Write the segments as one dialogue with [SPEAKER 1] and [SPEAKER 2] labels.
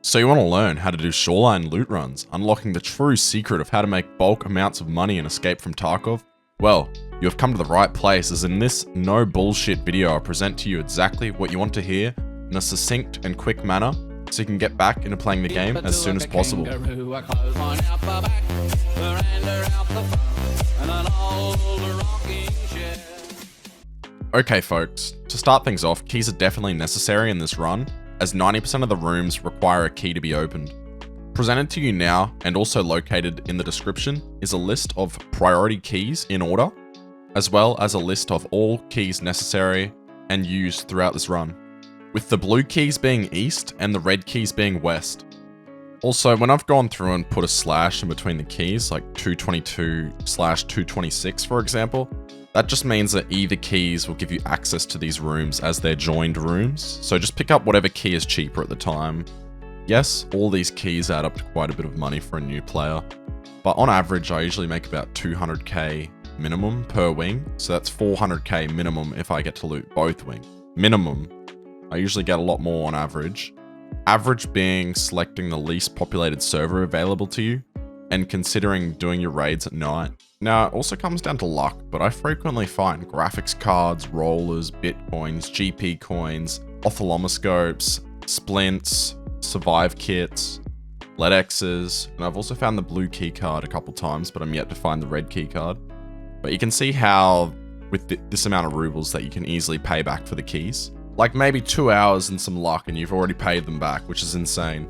[SPEAKER 1] So you want to learn how to do Shoreline loot runs, unlocking the true secret of how to make bulk amounts of money and escape from Tarkov? Well, you have come to the right place, as in this no bullshit video I present to you exactly what you want to hear in a succinct and quick manner, so you can get back into playing the game as soon as possible. Okay folks, to start things off, keys are definitely necessary in this run, as 90% of the rooms require a key to be opened. Presented to you now, and also located in the description, is a list of priority keys in order, as well as a list of all keys necessary and used throughout this run, with the blue keys being east and the red keys being west. Also, when I've gone through and put a slash in between the keys, like 222/226 for example, that just means that either keys will give you access to these rooms as they're joined rooms, so just pick up whatever key is cheaper at the time. Yes, all these keys add up to quite a bit of money for a new player, but on average I usually make about 200k minimum per wing, so that's 400k minimum if I get to loot both wings. Minimum. I usually get a lot more on average. Average being selecting the least populated server available to you, and considering doing your raids at night. Now, it also comes down to luck, but I frequently find graphics cards, rollers, bitcoins, GP coins, ophthalmoscopes, splints, survive kits, LEDXs, and I've also found the blue keycard a couple times, but I'm yet to find the red keycard. But you can see how, with this amount of rubles, that you can easily pay back for the keys. Like maybe 2 hours and some luck and you've already paid them back, which is insane.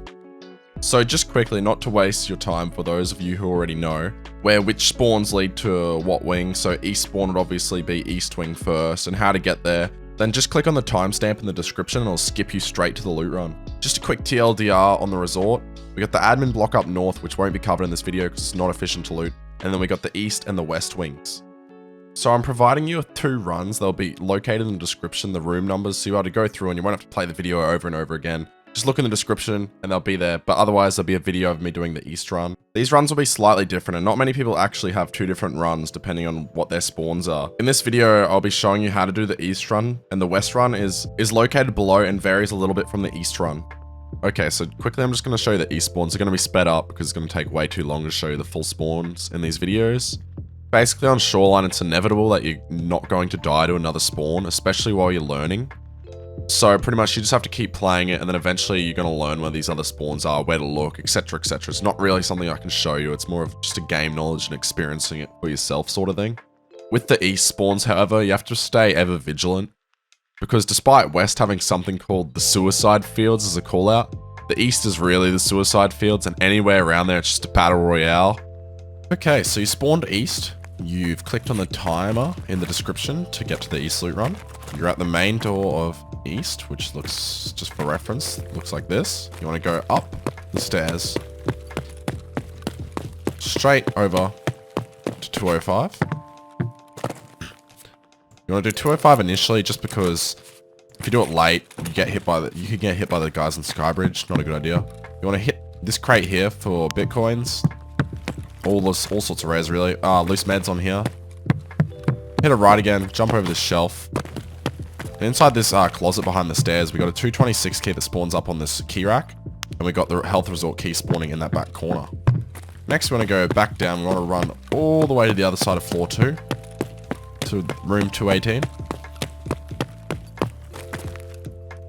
[SPEAKER 1] So just quickly, not to waste your time for those of you who already know, which spawns lead to what wing, so east spawn would obviously be east wing first, and how to get there, then just click on the timestamp in the description and it'll skip you straight to the loot run. Just a quick TLDR on the resort, we got the admin block up north, which won't be covered in this video because it's not efficient to loot, and then we got the east and the west wings. So I'm providing you with 2 runs, they'll be located in the description, the room numbers, so you'll be able to go through and you won't have to play the video over and over again. Just look in the description and they'll be there, but otherwise there'll be a video of me doing the east run. These runs will be slightly different, and not many people actually have 2 different runs depending on what their spawns are. In this video, I'll be showing you how to do the east run, and the west run is located below and varies a little bit from the east run. Okay, so quickly I'm just going to show you the east spawns. They're going to be sped up because it's going to take way too long to show you the full spawns in these videos. Basically on Shoreline, it's inevitable that you're not going to die to another spawn, especially while you're learning. So pretty much you just have to keep playing it, and then eventually you're going to learn where these other spawns are, where to look, etc, etc. It's not really something I can show you, it's more of just a game knowledge and experiencing it for yourself sort of thing. With the east spawns, however, you have to stay ever vigilant, because despite west having something called the suicide fields as a call out, the east is really the suicide fields, and anywhere around there it's just a battle royale. Okay, so you spawned east. You've clicked on the timer in the description to get to the east loot run. You're at the main door of east, which looks, just for reference, looks like this. You want to go up the stairs, straight over to 205. You want to do 205 initially, just because if you do it late, you can get hit by the guys on Skybridge. Not a good idea. You want to hit this crate here for bitcoins. All sorts of rares really. Loose meds on here. Hit a right again, jump over this shelf. And inside this closet behind the stairs, we got a 226 key that spawns up on this key rack. And we got the health resort key spawning in that back corner. Next we want to go back down, we want to run all the way to the other side of floor 2. To room 218.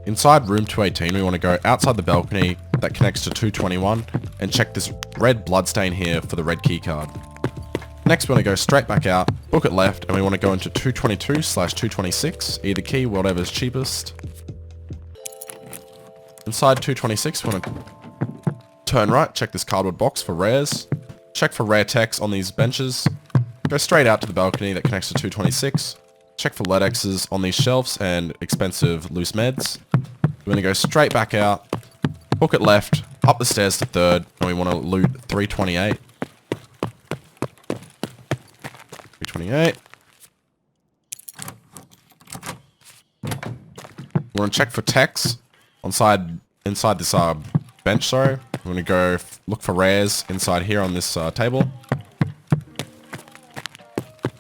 [SPEAKER 1] Inside room 218, we want to go outside the balcony that connects to 221 and check this red bloodstain here for the red keycard. Next, we want to go straight back out, book it left, and we want to go into 222/226, either key, whatever's cheapest. Inside 226, we want to turn right, check this cardboard box for rares, check for rare techs on these benches, go straight out to the balcony that connects to 226, check for LEDXs on these shelves and expensive loose meds. We're going to go straight back out, book it left, up the stairs to 3rd, and we want to loot 328. 328. We want to check for techs inside this bench, sorry. We're going to go look for rares inside here on this table.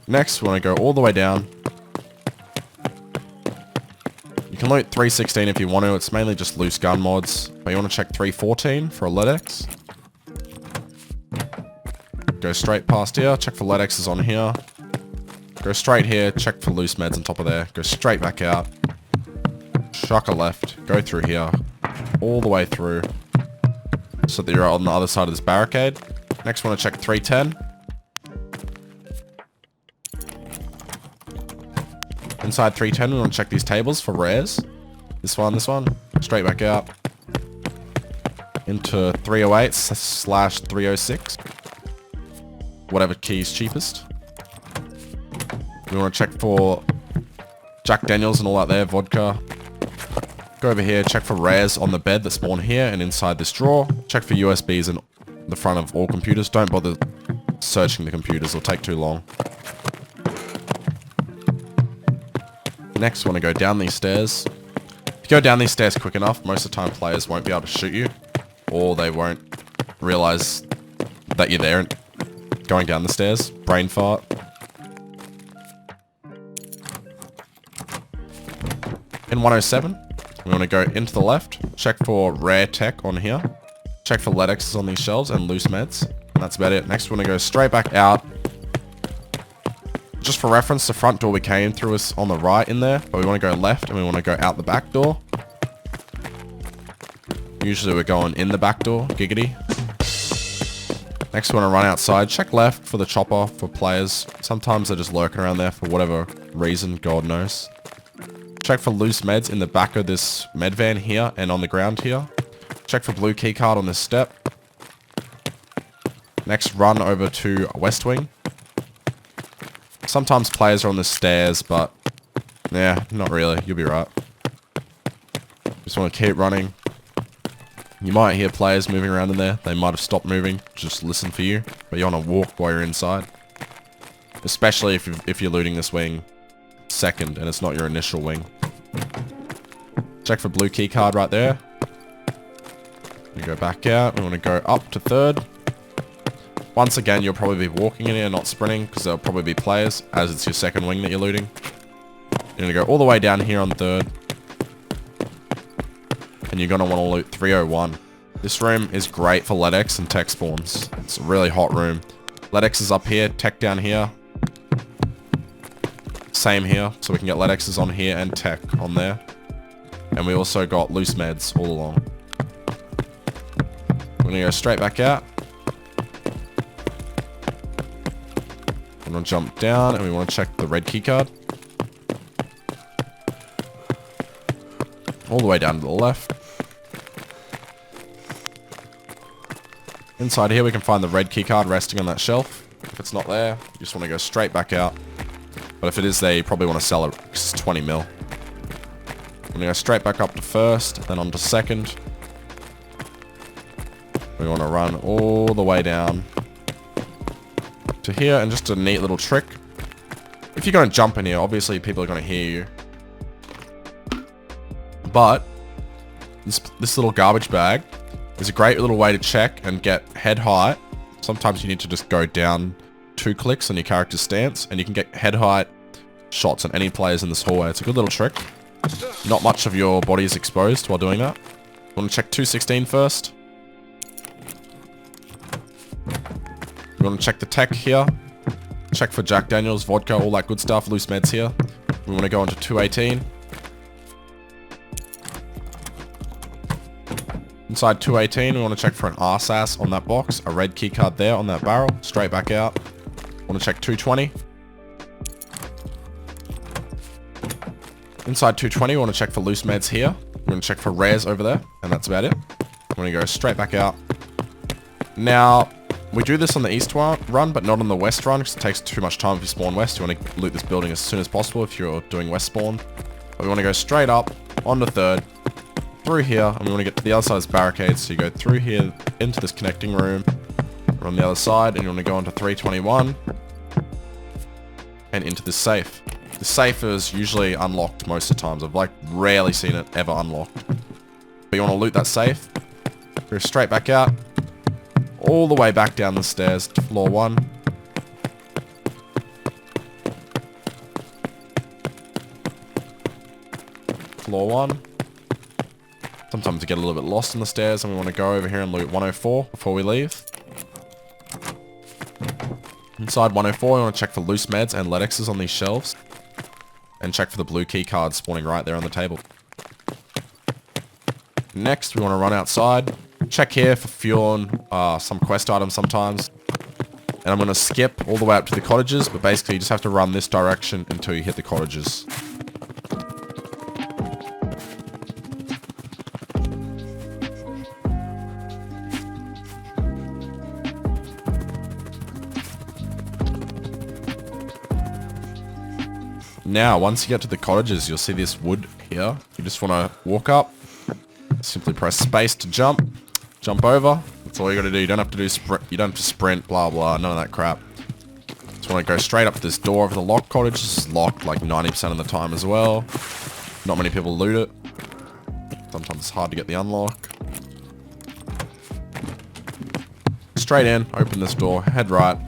[SPEAKER 1] Next, we want to go all the way down. You can loot 316 if you want to. It's mainly just loose gun mods. But you want to check 314 for a LEDX. Go straight past here. Check for LEDXs on here. Go straight here. Check for loose meds on top of there. Go straight back out. Shuck a left. Go through here. All the way through. So that you're on the other side of this barricade. Next, we want to check 310. Inside 310, we want to check these tables for rares. This one. Straight back out. Into 308/306. Whatever key is cheapest. We want to check for Jack Daniels and all that there, vodka. Go over here, check for rares on the bed that spawn here and inside this drawer. Check for USBs in the front of all computers. Don't bother searching the computers, it'll take too long. Next, we want to go down these stairs. If you go down these stairs quick enough, most of the time players won't be able to shoot you. Or they won't realize that you're there and going down the stairs. Brain fart. In 107, we want to go into the left. Check for rare tech on here. Check for LEDXs on these shelves and loose meds. And that's about it. Next, we want to go straight back out. Just for reference, the front door we came through is on the right in there, but we want to go left and we want to go out the back door. Usually we're going in the back door, giggity. Next we want to run outside, check left for the chopper for players. Sometimes they're just lurking around there for whatever reason, God knows. Check for loose meds in the back of this med van here and on the ground here. Check for blue keycard on this step. Next, run over to West Wing. Sometimes players are on the stairs, but yeah, not really. You'll be right. Just want to keep running. You might hear players moving around in there. They might have stopped moving. Just listen for you. But you want to walk while you're inside. Especially if you're looting this wing second and it's not your initial wing. Check for blue keycard right there. We go back out. We want to go up to third. Once again, you'll probably be walking in here, not sprinting, because there'll probably be players, as it's your second wing that you're looting. You're going to go all the way down here on third. And you're going to want to loot 301. This room is great for LEDX and tech spawns. It's a really hot room. LEDX is up here, tech down here. Same here, so we can get LEDXs on here and tech on there. And we also got loose meds all along. We're going to go straight back out. We want to jump down and we want to check the red keycard. All the way down to the left. Inside here we can find the red keycard resting on that shelf. If it's not there, you just want to go straight back out. But if it is there, you probably want to sell it because it's 20 mil. We're going to go straight back up to first, then on to second. We want to run all the way down to here, and just a neat little trick. If you're going to jump in here, obviously people are going to hear you. But this little garbage bag is a great little way to check and get head height. Sometimes you need to just go down 2 clicks on your character's stance, and you can get head height shots on any players in this hallway. It's a good little trick. Not much of your body is exposed while doing that. You want to check 216 first. You want to check the tech here. Check for Jack Daniels, vodka, all that good stuff. Loose meds here. We want to go into 218. Inside 218, we want to check for an RSAS on that box. A red keycard there on that barrel. Straight back out. Want to check 220. Inside 220, we want to check for loose meds here. We want to check for rares over there. And that's about it. We want to go straight back out. Now, we do this on the east run, but not on the west run, because it takes too much time if you spawn west. You want to loot this building as soon as possible if you're doing west spawn. But we want to go straight up, onto third, through here, and we want to get to the other side of this barricade. So you go through here, into this connecting room, or on the other side, and you want to go onto 321, and into this safe. The safe is usually unlocked most of the times. I've rarely seen it ever unlocked. But you want to loot that safe, go straight back out, all the way back down the stairs to floor 1. floor 1. Sometimes we get a little bit lost on the stairs and we want to go over here and loot 104 before we leave. Inside 104, we want to check for loose meds and LEDXs on these shelves. And check for the blue key card spawning right there on the table. Next, we want to run outside. Check here for fuel and some quest items sometimes. And I'm going to skip all the way up to the cottages, but basically you just have to run this direction until you hit the cottages. Now, once you get to the cottages, you'll see this wood here. You just want to walk up, simply press space to jump over. That's all you got to do. You don't have to do you don't have to sprint, blah blah, none of that crap. Just want to go straight up to this door of the locked cottage. This is locked like 90% of the time as well. Not many people loot it. Sometimes it's hard to get the unlock. Straight in, open this door, head right,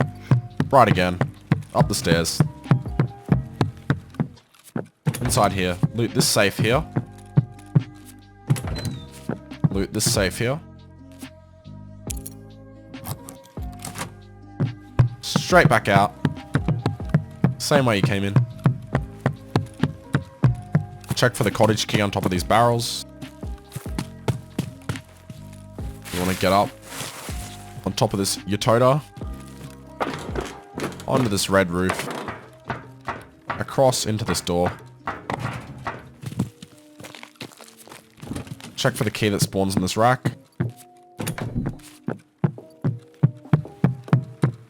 [SPEAKER 1] right again, up the stairs. Inside here, loot this safe here. Loot this safe here. Straight back out. Same way you came in. Check for the cottage key on top of these barrels. You want to get up on top of this Yatota. Onto this red roof. Across into this door. Check for the key that spawns in this rack.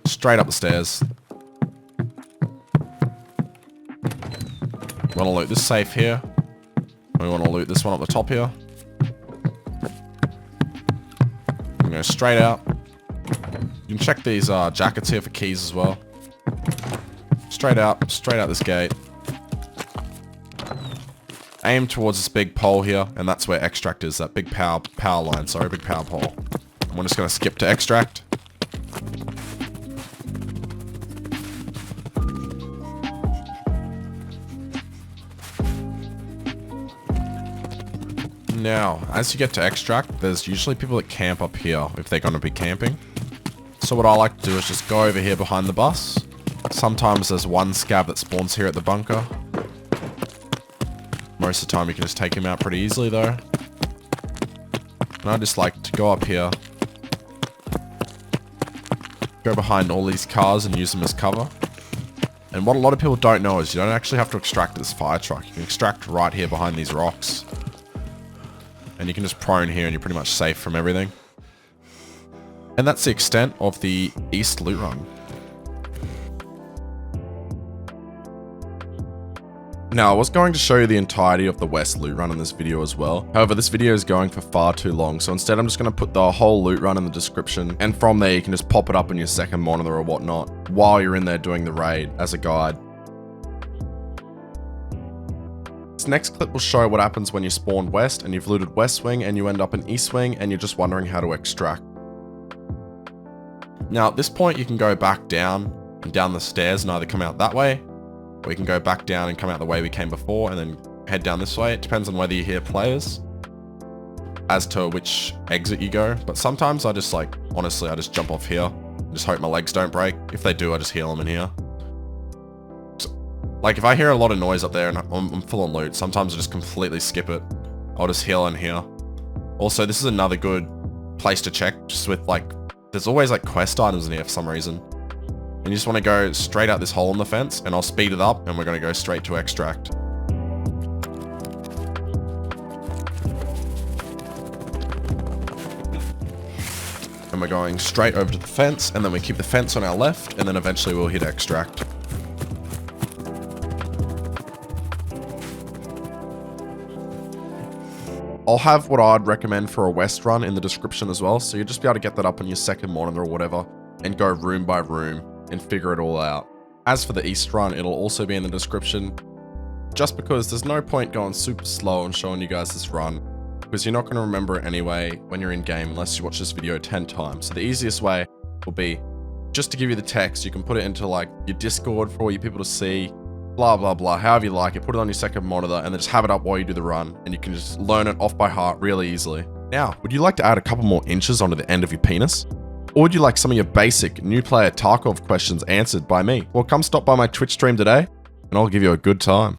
[SPEAKER 1] Straight up the stairs. We want to loot this safe here. We want to loot this one up the top here. We go straight out. You can check these jackets here for keys as well. Straight out this gate. Aim towards this big pole here, and that's where extract is, that big power line, sorry, big power pole. And we're just going to skip to extract. Now, as you get to extract, there's usually people that camp up here if they're going to be camping. So what I like to do is just go over here behind the bus. Sometimes there's one scav that spawns here at the bunker. Most of the time you can just take him out pretty easily though. And I just like to go up here. Go behind all these cars and use them as cover. And what a lot of people don't know is you don't actually have to extract this fire truck. You can extract right here behind these rocks. And you can just prone here and you're pretty much safe from everything. And that's the extent of the East loot run. Now, I was going to show you the entirety of the West loot run in this video as well. However, this video is going for far too long, so instead I'm just going to put the whole loot run in the description, and from there you can just pop it up on your second monitor or whatnot, while you're in there doing the raid as a guide. This next clip will show what happens when you spawn West, and you've looted West Wing, and you end up in East Wing, and you're just wondering how to extract. Now, at this point you can go back down, and down the stairs, and either come out that way, we can go back down and come out the way we came before and then head down this way. It depends on whether you hear players as to which exit you go. But sometimes I just honestly, I just jump off here. Just hope my legs don't break. If they do, I just heal them in here. So, like if I hear a lot of noise up there and I'm full on loot, sometimes I just completely skip it. I'll just heal in here. Also, this is another good place to check just with there's always quest items in here for some reason. And you just want to go straight out this hole in the fence, and I'll speed it up, and we're going to go straight to extract. And we're going straight over to the fence, and then we keep the fence on our left, and then eventually we'll hit extract. I'll have what I'd recommend for a West run in the description as well, so you'll just be able to get that up on your second monitor or whatever, and go room by room and figure it all out. As for the East run, it'll also be in the description, just because there's no point going super slow and showing you guys this run, because you're not going to remember it anyway when you're in game unless you watch this video 10 times. So the easiest way will be just to give you the text. You can put it into your Discord for all you people to see, blah, blah, blah, however you like it. Put it on your second monitor and then just have it up while you do the run. And you can just learn it off by heart really easily. Now, would you like to add a couple more inches onto the end of your penis? Or would you like some of your basic new player Tarkov questions answered by me? Well, come stop by my Twitch stream today and I'll give you a good time.